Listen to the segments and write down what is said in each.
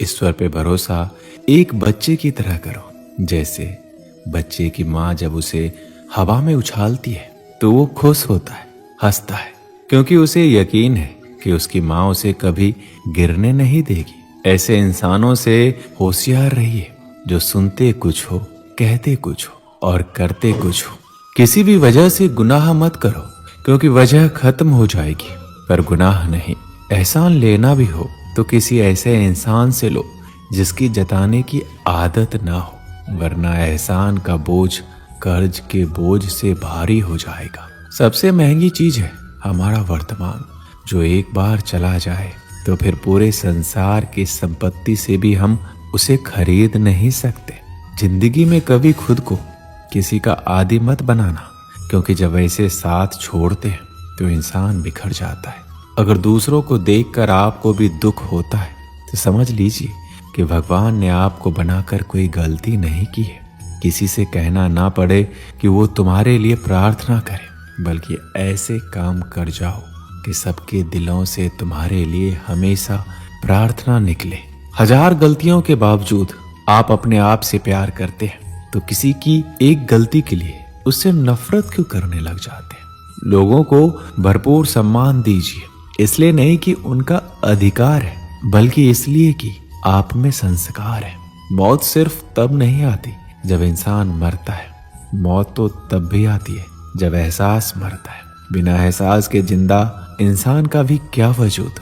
ईश्वर पे भरोसा एक बच्चे की तरह करो। जैसे बच्चे की माँ जब उसे हवा में उछालती है तो वो खुश होता है, हंसता है, क्योंकि उसे यकीन है कि उसकी माँ उसे कभी गिरने नहीं देगी। ऐसे इंसानों से होशियार रहिए जो सुनते कुछ हो, कहते कुछ हो और करते कुछ हो। किसी भी वजह से गुनाह मत करो, क्योंकि वजह खत्म हो जाएगी, पर गुनाह नहीं। एहसान लेना भी हो तो किसी ऐसे इंसान से लो जिसकी जताने की आदत ना हो, वरना एहसान का बोझ कर्ज के बोझ से भारी हो जाएगा। सबसे महंगी चीज है हमारा वर्तमान, जो एक बार चला जाए तो फिर पूरे संसार की संपत्ति से भी हम उसे खरीद नहीं सकते। जिंदगी में कभी खुद को किसी का आदी मत बनाना, क्योंकि जब ऐसे साथ छोड़ते हैं तो इंसान बिखर जाता है। अगर दूसरों को देखकर आपको भी दुख होता है तो समझ लीजिए कि भगवान ने आपको बनाकर कोई गलती नहीं की है। किसी से कहना ना पड़े कि वो तुम्हारे लिए प्रार्थना करे, बल्कि ऐसे काम कर जाओ कि सबके दिलों से तुम्हारे लिए हमेशा प्रार्थना निकले। हजार गलतियों के बावजूद आप अपने आप से प्यार करते हैं तो किसी की एक गलती के लिए उससे नफरत क्यों करने लग जाते हैं। लोगों को भरपूर सम्मान दीजिए, इसलिए नहीं कि उनका अधिकार है, बल्कि इसलिए कि आप में संस्कार है। मौत सिर्फ तब नहीं आती जब इंसान मरता है, मौत तो तब भी आती है जब एहसास मरता है। बिना एहसास के जिंदा इंसान का भी क्या वजूद।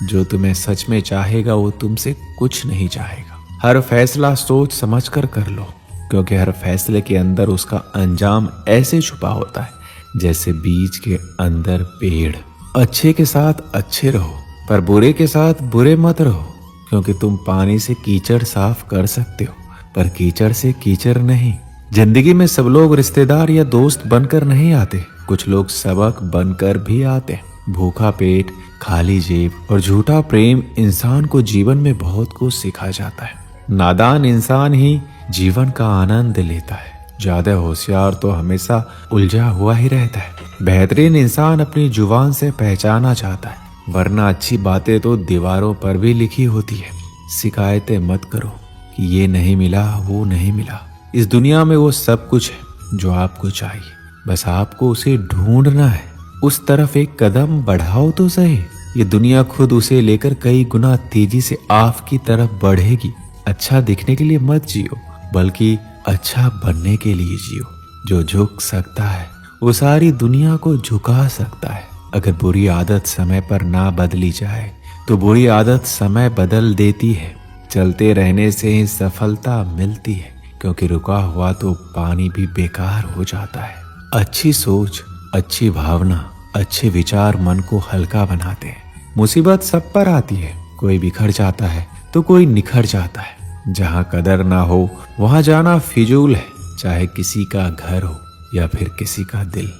जो तुम्हें सच में चाहेगा वो तुमसे कुछ नहीं चाहेगा। हर फैसला सोच समझकर कर लो, क्योंकि हर फैसले के अंदर उसका अंजाम ऐसे छुपा होता है जैसे बीज के अंदर पेड़। अच्छे के साथ अच्छे रहो, पर बुरे के साथ बुरे मत रहो, क्योंकि तुम पानी से कीचड़ साफ कर सकते हो, पर कीचड़ से कीचड़ नहीं। जिंदगी में सब लोग रिश्तेदार या दोस्त बनकर नहीं आते, कुछ लोग सबक बनकर भी आते हैं। भूखा पेट, खाली जेब और झूठा प्रेम इंसान को जीवन में बहुत कुछ सिखा जाता है। नादान इंसान ही जीवन का आनंद लेता है, ज्यादा होशियार तो हमेशा उलझा हुआ ही रहता है। बेहतरीन इंसान अपनी जुबान से पहचाना चाहता है, वरना अच्छी बातें तो दीवारों पर भी लिखी होती है। शिकायतें मत करो कि ये नहीं मिला, वो नहीं मिला। इस दुनिया में वो सब कुछ है जो आपको चाहिए, बस आपको उसे ढूंढना है। उस तरफ एक कदम बढ़ाओ तो सही, ये दुनिया खुद उसे लेकर कई गुना तेजी से आपकी तरफ बढ़ेगी। अच्छा दिखने के लिए मत जियो, बल्कि अच्छा बनने के लिए जियो। जो झुक सकता है वो सारी दुनिया को झुका सकता है। अगर बुरी आदत समय पर ना बदली जाए तो बुरी आदत समय बदल देती है। चलते रहने से ही सफलता मिलती है, क्योंकि रुका हुआ तो पानी भी बेकार हो जाता है। अच्छी सोच, अच्छी भावना, अच्छे विचार मन को हल्का बनाते हैं। मुसीबत सब पर आती है, कोई बिखर जाता है तो कोई निखर जाता है। जहाँ कदर ना हो वहाँ जाना फिजूल है, चाहे किसी का घर हो या फिर किसी का दिल।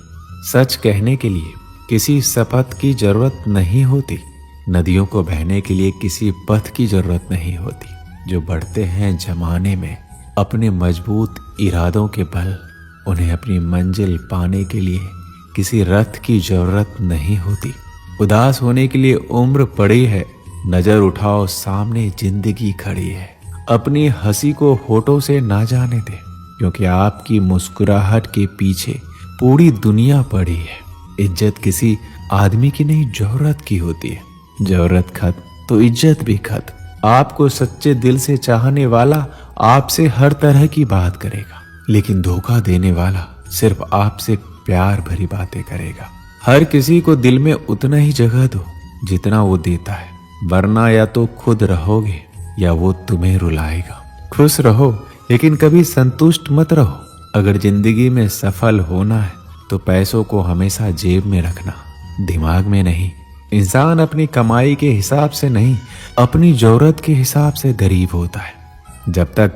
सच कहने के लिए किसी शपथ की जरूरत नहीं होती, नदियों को बहने के लिए किसी पथ की जरूरत नहीं होती। जो बढ़ते हैं जमाने में अपने मजबूत इरादों के बल, उन्हें अपनी मंजिल पाने के लिए किसी रथ की जरूरत नहीं होती। उदास होने के लिए उम्र पड़ी है, नजर उठाओ सामने जिंदगी खड़ी है। अपनी हंसी को होठों से ना जाने दे, क्योंकि आपकी मुस्कुराहट के पीछे पूरी दुनिया पड़ी है। इज्जत किसी आदमी की नहीं, जरूरत की होती है। जरूरत खत्म तो इज्जत भी खत्म। आपको सच्चे दिल से चाहने वाला आपसे हर तरह की बात करेगा, लेकिन धोखा देने वाला सिर्फ आपसे प्यार भरी बातें करेगा। हर किसी को दिल में उतना ही जगह दो जितना वो देता है, वरना या तो खुद रहोगे या वो तुम्हें रुलाएगा। खुश रहो, लेकिन कभी संतुष्ट मत रहो। अगर जिंदगी में सफल होना है तो पैसों को हमेशा जेब में रखना, दिमाग में नहीं। इंसान अपनी कमाई के हिसाब से नहीं, अपनी जरूरत के हिसाब से गरीब होता है। जब तक